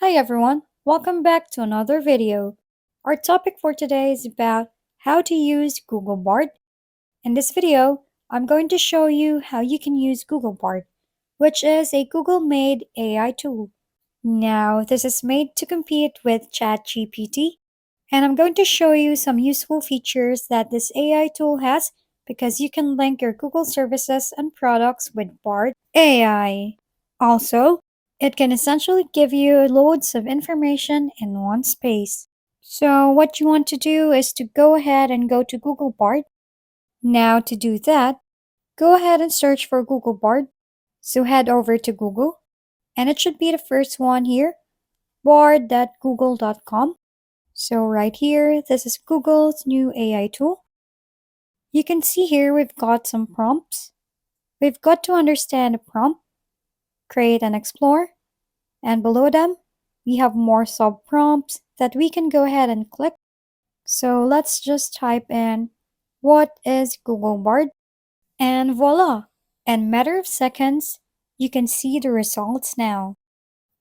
Hi everyone, welcome back to another video. Our topic for today is about how to use Google Bard. In this video, I'm going to show you how you can use Google Bard, which is a Google-made AI tool. Now, this is made to compete with ChatGPT, and I'm going to show you some useful features that this AI tool has because you can link your Google services and products with Bard AI. Also, it can essentially give you loads of information in one space. So what you want to do is to go ahead and go to Google Bard. Now to do that, go ahead and search for Google Bard. So head over to Google, and it should be the first one here, bard.google.com. So right here, this is Google's new AI tool. You can see here we've got some prompts. We've got to understand a prompt, create and explore, and below them, we have more sub prompts that we can go ahead and click. So let's just type in what is Google Bard, and voila! In a matter of seconds, you can see the results now.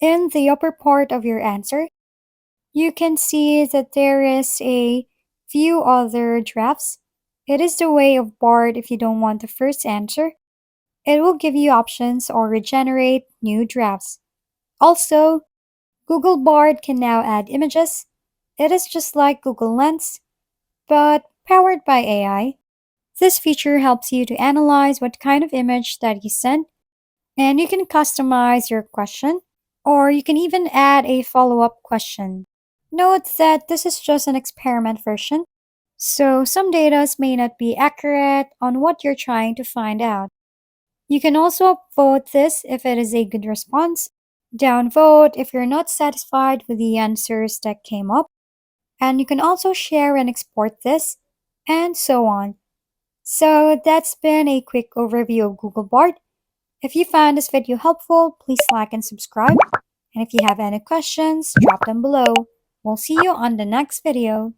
In the upper part of your answer, you can see that there is a few other drafts. It is the way of Bard if you don't want the first answer. It will give you options or regenerate new drafts. Also, Google Bard can now add images. It is just like Google Lens, but powered by AI. This feature helps you to analyze what kind of image that you sent, and you can customize your question, or you can even add a follow-up question. Note that this is just an experiment version, so some data may not be accurate on what you're trying to find out. You can also upvote this if it is a good response, downvote if you're not satisfied with the answers that came up, and you can also share and export this, and so on. So that's been a quick overview of Google Bard. If you found this video helpful, please like and subscribe. And if you have any questions, drop them below. We'll see you on the next video.